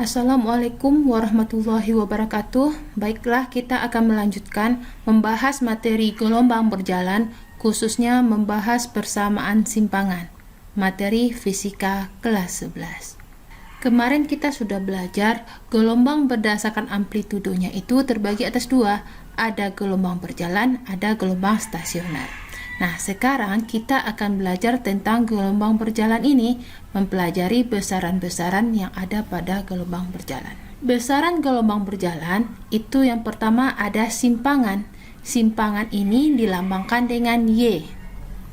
Assalamualaikum warahmatullahi wabarakatuh. Baiklah, kita akan melanjutkan membahas materi gelombang berjalan, khususnya membahas persamaan simpangan. Materi fisika kelas 11. Kemarin kita sudah belajar gelombang berdasarkan amplitudonya itu terbagi atas dua. Ada gelombang berjalan, ada gelombang stasioner. Nah, sekarang kita akan belajar tentang gelombang berjalan ini, mempelajari besaran-besaran yang ada pada gelombang berjalan. Besaran gelombang berjalan itu yang pertama ada simpangan. Simpangan ini dilambangkan dengan Y,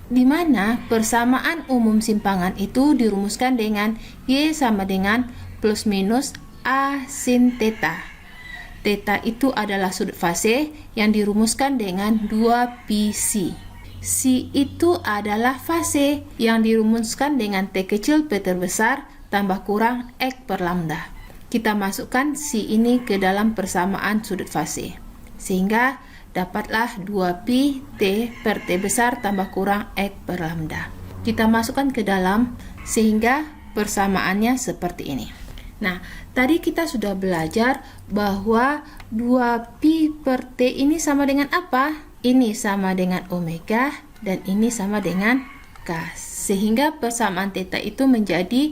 di mana persamaan umum simpangan itu dirumuskan dengan Y sama dengan plus minus A sin theta. Theta itu adalah sudut fase yang dirumuskan dengan 2πc. Si itu adalah fase yang dirumuskan dengan T kecil P terbesar tambah kurang X per lambda. Kita masukkan si ini ke dalam persamaan sudut fase, sehingga dapatlah 2π T per T besar tambah kurang X per lambda. Kita masukkan ke dalam sehingga persamaannya seperti ini. Nah, tadi kita sudah belajar bahwa 2π per T ini sama dengan apa? Ini sama dengan omega dan ini sama dengan K. Sehingga persamaan theta itu menjadi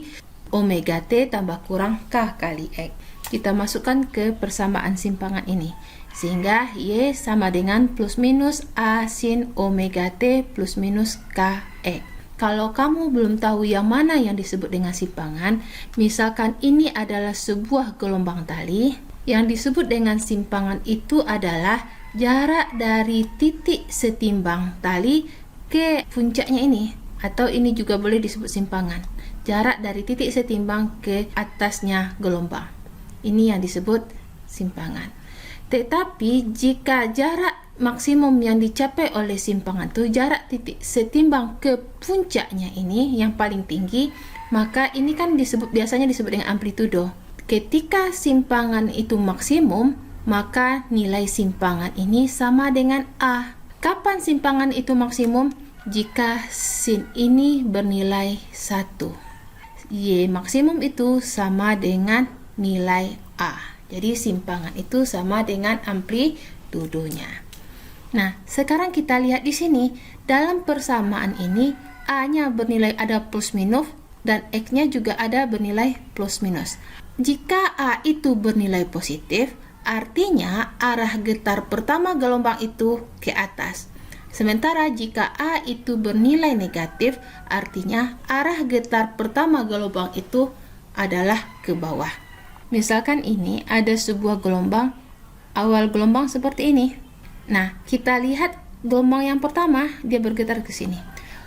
omega T tambah kurang K kali X. Kita masukkan ke persamaan simpangan ini. Sehingga Y sama dengan plus minus A sin omega T plus minus K X. Kalau kamu belum tahu yang mana yang disebut dengan simpangan, misalkan ini adalah sebuah gelombang tali, yang disebut dengan simpangan itu adalah jarak dari titik setimbang tali ke puncaknya ini, atau ini juga boleh disebut simpangan. Jarak dari titik setimbang ke atasnya gelombang. Ini yang disebut simpangan. Tetapi jika jarak maksimum yang dicapai oleh simpangan itu jarak titik setimbang ke puncaknya ini yang paling tinggi, maka ini kan biasanya disebut dengan amplitudo. Ketika simpangan itu maksimum, maka nilai simpangan ini sama dengan A. Kapan simpangan itu maksimum? Jika sin ini bernilai 1. Y maksimum itu sama dengan nilai A. Jadi simpangan itu sama dengan amplitudonya. Nah, sekarang kita lihat di sini, dalam persamaan ini A-nya bernilai ada plus minus dan X-nya juga ada bernilai plus minus. Jika A itu bernilai positif, artinya arah getar pertama gelombang itu ke atas. Sementara jika A itu bernilai negatif, artinya arah getar pertama gelombang itu adalah ke bawah. Misalkan ini ada sebuah gelombang, awal gelombang seperti ini. Nah, kita lihat gelombang yang pertama, dia bergetar ke sini.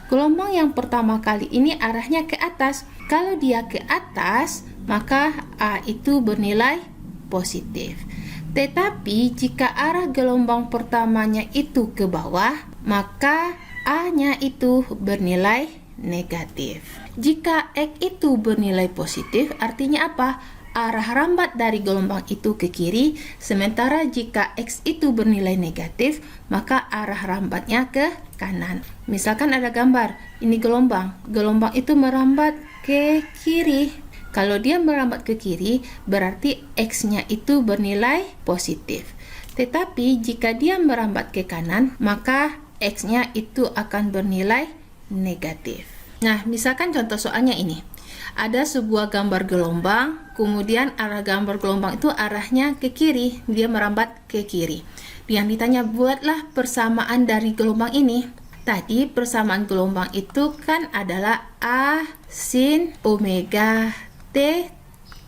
Gelombang yang pertama kali ini arahnya ke atas. Kalau dia ke atas, maka A itu bernilai positif. Tetapi jika arah gelombang pertamanya itu ke bawah, maka A-nya itu bernilai negatif. Jika X itu bernilai positif, artinya apa? Arah rambat dari gelombang itu ke kiri, sementara jika X itu bernilai negatif, maka arah rambatnya ke kanan. Misalkan ada gambar, ini gelombang itu merambat ke kiri. Kalau dia merambat ke kiri, berarti X-nya itu bernilai positif. Tetapi jika dia merambat ke kanan, maka X-nya itu akan bernilai negatif. Nah, misalkan contoh soalnya ini. Ada sebuah gambar gelombang, kemudian arah gambar gelombang itu arahnya ke kiri, dia merambat ke kiri. Yang ditanya, buatlah persamaan dari gelombang ini. Tadi persamaan gelombang itu kan adalah A sin omega T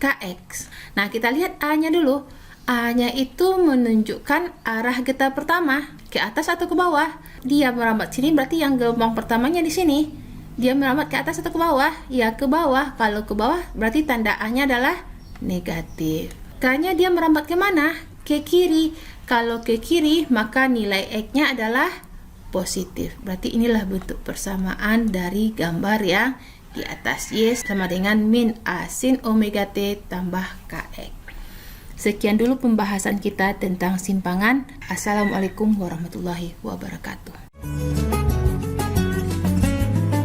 Kx. Nah, kita lihat A-nya dulu. A-nya itu menunjukkan arah getar pertama, ke atas atau ke bawah. Dia merambat sini, berarti yang gelombang pertamanya di sini. Dia merambat ke atas atau ke bawah? Ya, ke bawah. Kalau ke bawah, berarti tanda A-nya adalah negatif. K-nya dia merambat ke mana? Ke kiri. Kalau ke kiri, maka nilai X-nya adalah positif. Berarti inilah bentuk persamaan dari gambar yang di atas. Y sama dengan min A sin omega T tambah Kx. Sekian dulu pembahasan kita tentang simpangan. Assalamualaikum warahmatullahi wabarakatuh.